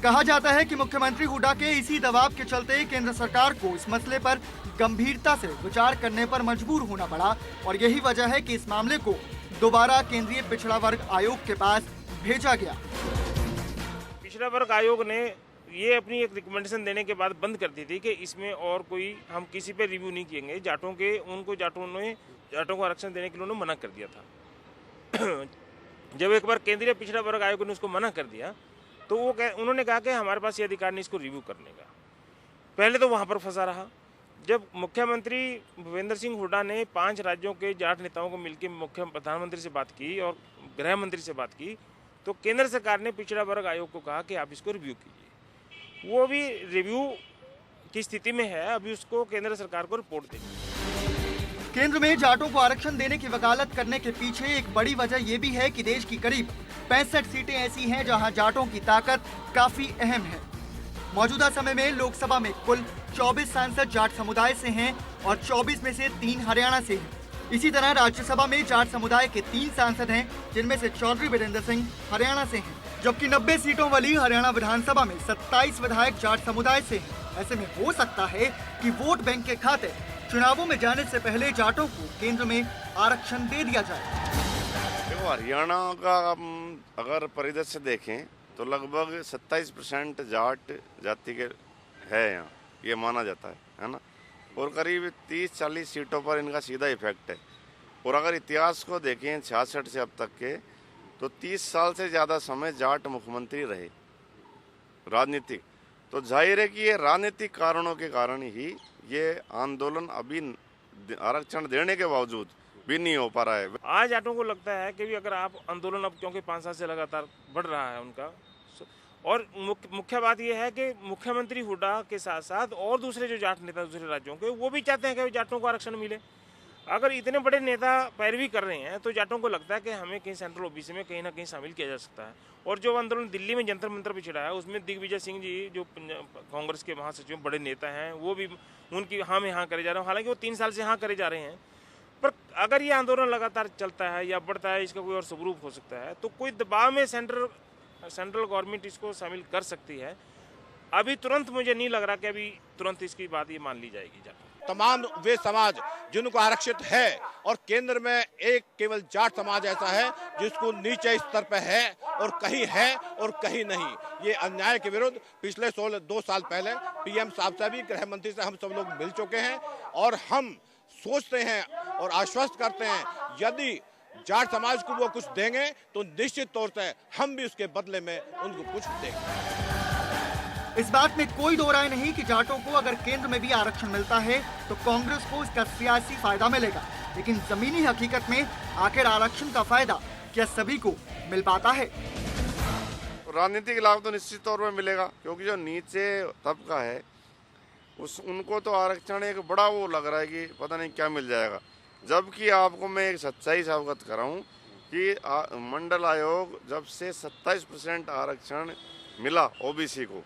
कहा जाता है कि मुख्यमंत्री हुड्डा के इसी दबाव के चलते केंद्र सरकार को इस मसले पर गंभीरता से विचार करने पर मजबूर होना पड़ा और यही वजह है कि इस मामले को दोबारा केंद्रीय पिछड़ा वर्ग आयोग के पास भेजा गया। पिछड़ा वर्ग आयोग ने ये अपनी एक रिकमेंडेशन देने के बाद बंद कर दी थी कि इसमें और कोई हम किसी पे रिव्यू नहीं किएंगे। जाटों को आरक्षण देने के लिए उन्होंने मना कर दिया था। जब एक बार केंद्रीय पिछड़ा वर्ग आयोग ने उसको मना कर दिया तो उन्होंने कहा कि हमारे पास ये अधिकार नहीं इसको रिव्यू करने का। पहले तो वहाँ पर फंसा रहा। जब मुख्यमंत्री भूपेंद्र सिंह हुड्डा ने 5 राज्यों के जाट नेताओं को मिलकर प्रधानमंत्री से बात की और गृह मंत्री से बात की तो केंद्र सरकार ने पिछड़ा वर्ग आयोग को कहा कि आप इसको रिव्यू कीजिए। वो भी रिव्यू की स्थिति में है, अभी उसको केंद्र सरकार को रिपोर्ट देगी। केंद्र में जाटों को आरक्षण देने की वकालत करने के पीछे एक बड़ी वजह ये भी है कि देश की करीब 65 सीटें ऐसी हैं जहां जाटों की ताकत काफी अहम है। मौजूदा समय में लोकसभा में कुल 24 सांसद जाट समुदाय से हैं और 24 में से 3 हरियाणा से हैं। इसी तरह राज्यसभा में जाट समुदाय के 3 सांसद हैं, जिनमें से चौधरी वीरेंद्र सिंह हरियाणा से हैं, जबकि 90 सीटों वाली हरियाणा विधानसभा में 27 विधायक जाट समुदाय से हैं। ऐसे में हो सकता है कि वोट बैंक के खाते चुनावों में जाने से पहले जाटों को केंद्र में आरक्षण दे दिया जाए। देखो, हरियाणा का अगर परिदृश्य देखें तो लगभग 27% जाट जाति के है यहाँ, ये माना जाता है ना। और करीब 30-40 सीटों पर इनका सीधा इफेक्ट है। और अगर इतिहास को देखें 66 से अब तक के, तो 30 साल से ज़्यादा समय जाट मुख्यमंत्री रहे राजनीतिक। तो जाहिर है कि ये राजनीतिक कारणों के कारण ही ये आंदोलन अभी आरक्षण देने के बावजूद भी नहीं हो पा रहा है। आज जाटों को लगता है कि भी अगर आप आंदोलन अब क्योंकि 5 साल से लगातार बढ़ रहा है उनका, और मुख्य बात यह है कि मुख्यमंत्री हुड्डा के साथ साथ और दूसरे जो जाट नेता दूसरे राज्यों के, वो भी चाहते हैं कि जाटों को आरक्षण मिले। अगर इतने बड़े नेता पैरवी कर रहे हैं तो जाटों को लगता है कि हमें कहीं सेंट्रल ओबीसी में कहीं ना कहीं शामिल किया जा सकता है। और जो आंदोलन दिल्ली में जंतर मंतर पे छिड़ा है उसमें दिग्विजय सिंह जी जो कांग्रेस के महासचिव बड़े नेता हैं, वो भी उनकी हाँ में हाँ करे जा रहे हैं। हालांकि वो 3 साल से हाँ करे जा रहे हैं, पर अगर ये आंदोलन लगातार चलता है या बढ़ता है, इसका कोई और स्वरूप हो सकता है, तो कोई दबाव में सेंट्रल गवर्नमेंट इसको शामिल कर सकती है। अभी तुरंत मुझे नहीं लग रहा कि अभी तुरंत इसकी बात ये मान ली जाएगी। तमाम वे समाज जिनको आरक्षित है और केंद्र में एक केवल जाट समाज ऐसा है जिसको नीचे स्तर पे है और कहीं नहीं। ये अन्याय के विरुद्ध पिछले 2 साल पहले पीएम साहब से भी, गृह मंत्री से हम सब लोग मिल चुके हैं और हम सोचते हैं और आश्वस्त करते हैं यदि जाट समाज को वो कुछ देंगे तो निश्चित तौर से हम भी उसके बदले में उनको कुछ देंगे। इस बात में कोई दो राय नहीं कि जाटों को अगर केंद्र में भी आरक्षण मिलता है तो कांग्रेस को इसका सियासी फायदा मिलेगा, लेकिन जमीनी हकीकत में आखिर आरक्षण का फायदा क्या सभी को मिल पाता है? राजनीतिक लाभ तो निश्चित तौर पर मिलेगा, क्योंकि जो नीचे तबका है उनको तो आरक्षण एक बड़ा वो लग रहा है कि पता नहीं क्या मिल जाएगा। जबकि आपको मैं एक सच्चाई से अवगत कराऊं कि मंडल आयोग जब से 27% आरक्षण मिला ओबीसी को,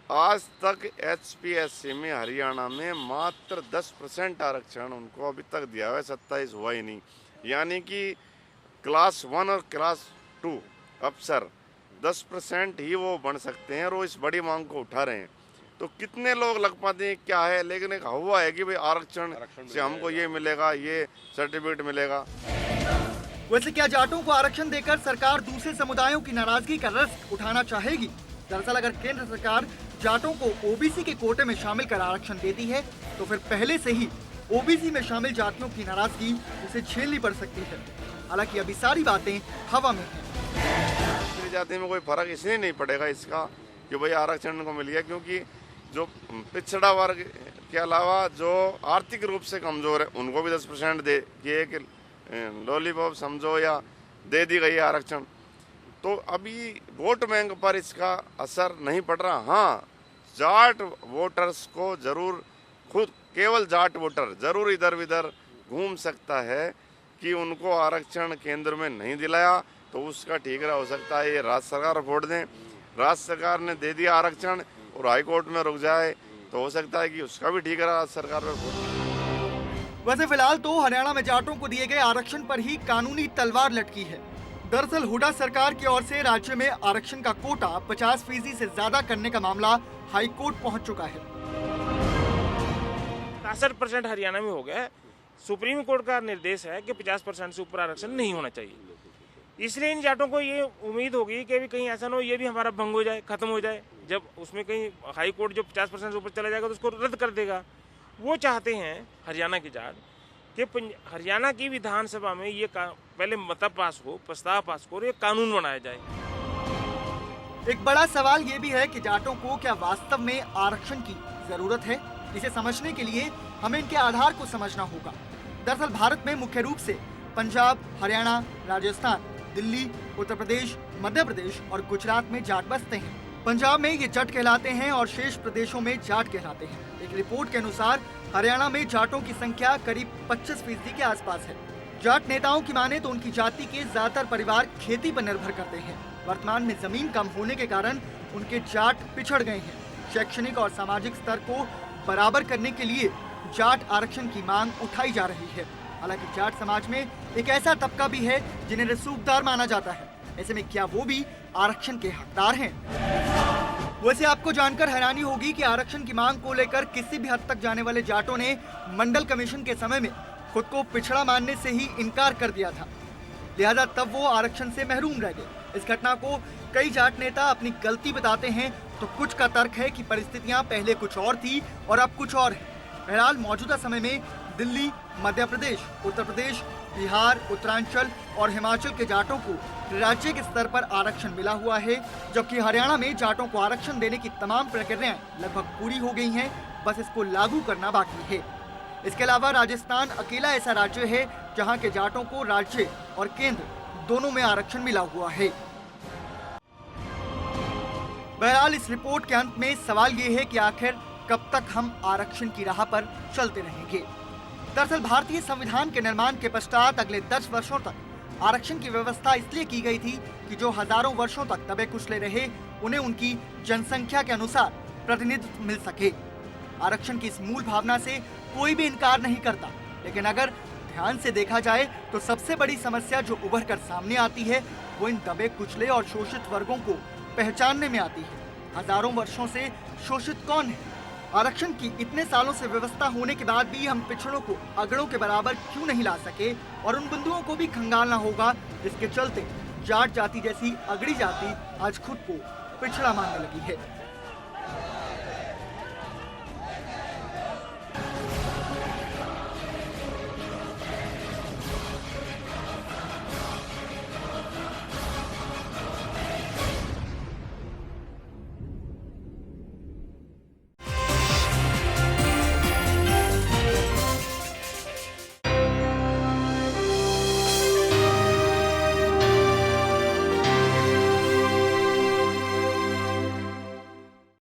आज तक एचपीएससी में हरियाणा में मात्र 10% आरक्षण उनको अभी तक दिया हुआ है, 27 हुआ ही नहीं। यानी कि क्लास 1 और क्लास 2 अफसर 10% ही वो बन सकते हैं और वो इस बड़ी मांग को उठा रहे हैं। तो कितने लोग लग पाते हैं क्या है, लेकिन एक हुआ है कि भाई आरक्षण से हमको ये मिलेगा, ये सर्टिफिकेट मिलेगा। वैसे क्या जाटों को आरक्षण देकर सरकार दूसरे समुदायों की नाराजगी का रस उठाना चाहेगी? दरअसल अगर केंद्र सरकार जाटों को ओबीसी के कोटे में शामिल कर आरक्षण देती है तो फिर पहले से ही ओबीसी में शामिल जातियों की नाराजगी उसे झेलनी पड़ सकती है। हालांकि अभी सारी बातें हवा में हैं। जाति में कोई फर्क इसलिए नहीं पड़ेगा इसका कि भाई आरक्षण को मिल गया, क्योंकि जो पिछड़ा वर्ग के अलावा जो आर्थिक रूप से कमजोर है उनको भी 10% दे कि एक लॉलीपॉप समझो या दे दी गई आरक्षण। तो अभी वोट बैंक पर इसका असर नहीं पड़ रहा। हाँ, जाट वोटर्स को जरूर, खुद केवल जाट वोटर जरूर इधर उधर घूम सकता है कि उनको आरक्षण केंद्र में नहीं दिलाया तो उसका ठीकरा हो सकता है ये राज्य सरकार वोट दें। राज्य सरकार ने दे दिया आरक्षण और हाई कोर्ट में रुक जाए तो हो सकता है कि उसका भी ठीकरा राज्य सरकार पर वोट। वैसे फिलहाल तो हरियाणा में जाटों को दिए गए आरक्षण पर ही कानूनी तलवार लटकी है। दरअसल हुडा सरकार की ओर से राज्य में आरक्षण का कोटा 50% से ज्यादा करने का मामला हाई कोर्ट पहुंच चुका है। 66% हरियाणा में हो गया है। सुप्रीम कोर्ट का निर्देश है कि 50% से ऊपर आरक्षण नहीं होना चाहिए। इसलिए इन जाटों को ये उम्मीद होगी कि भी कहीं ऐसा ना हो ये भी हमारा भंग हो जाए, खत्म हो जाए। जब उसमें कहीं हाई कोर्ट जो 50% से ऊपर चला जाएगा तो उसको रद्द कर देगा। वो चाहते हैं हरियाणा के जाट कि हरियाणा की विधानसभा में ये पहले मता पास हो, प्रस्ताव पास हो और ये कानून बनाया जाए। एक बड़ा सवाल ये भी है कि जाटों को क्या वास्तव में आरक्षण की जरूरत है? इसे समझने के लिए हमें इनके आधार को समझना होगा। दरअसल भारत में मुख्य रूप से पंजाब, हरियाणा, राजस्थान, दिल्ली, उत्तर प्रदेश, मध्य प्रदेश और गुजरात में जाट बसते हैं। पंजाब में ये जट कहलाते हैं और शेष प्रदेशों में जाट कहलाते हैं। एक रिपोर्ट के अनुसार हरियाणा में जाटों की संख्या करीब 25% के आसपास है। जाट नेताओं की माने तो उनकी जाति के ज्यादातर परिवार खेती पर निर्भर करते हैं। वर्तमान में जमीन कम होने के कारण उनके जाट पिछड़ गए हैं। शैक्षणिक और सामाजिक स्तर को बराबर करने के लिए जाट आरक्षण की मांग उठाई जा रही है। हालांकि जाट समाज में एक ऐसा तबका भी है जिन्हें रसूखदार माना जाता है। ऐसे में क्या वो भी आरक्षण के हकदार हैं? वैसे आपको जानकर हैरानी होगी कि आरक्षण की मांग को लेकर किसी भी हद तक जाने वाले जाटों ने मंडल कमीशन के समय में खुद को पिछड़ा मानने से ही इनकार कर दिया था। लिहाजा तब वो आरक्षण से महरूम रह गए। इस घटना को कई जाट नेता अपनी गलती बताते हैं तो कुछ का तर्क है कि परिस्थितियां पहले कुछ और थी और अब कुछ और है। बहरहाल मौजूदा समय में दिल्ली, मध्य प्रदेश, उत्तर प्रदेश, बिहार, उत्तरांचल और हिमाचल के जाटों को राज्य के स्तर पर आरक्षण मिला हुआ है, जबकि हरियाणा में जाटों को आरक्षण देने की तमाम प्रक्रियाएं लगभग पूरी हो गई हैं, बस इसको लागू करना बाकी है। इसके अलावा राजस्थान अकेला ऐसा राज्य है जहां के जाटों को राज्य और केंद्र दोनों में आरक्षण मिला हुआ है। बहरहाल इस रिपोर्ट के अंत में सवाल ये है कि आखिर कब तक हम आरक्षण की राह पर चलते रहेंगे? दरअसल भारतीय संविधान के निर्माण के पश्चात अगले 10 वर्षों तक आरक्षण की व्यवस्था इसलिए की गई थी कि जो हजारों वर्षों तक दबे कुचले रहे उन्हें उनकी जनसंख्या के अनुसार प्रतिनिधित्व मिल सके। आरक्षण की इस मूल भावना से कोई भी इनकार नहीं करता, लेकिन अगर ध्यान से देखा जाए तो सबसे बड़ी समस्या जो उभर कर सामने आती है वो इन दबे कुचले और शोषित वर्गों को पहचानने में आती है। हजारों वर्षों से शोषित कौन है? आरक्षण की इतने सालों से व्यवस्था होने के बाद भी हम पिछड़ों को अगड़ों के बराबर क्यों नहीं ला सके? और उन बिंदुओं को भी खंगालना होगा जिसके चलते जाट जाति जैसी अगड़ी जाति आज खुद को पिछड़ा मानने लगी है।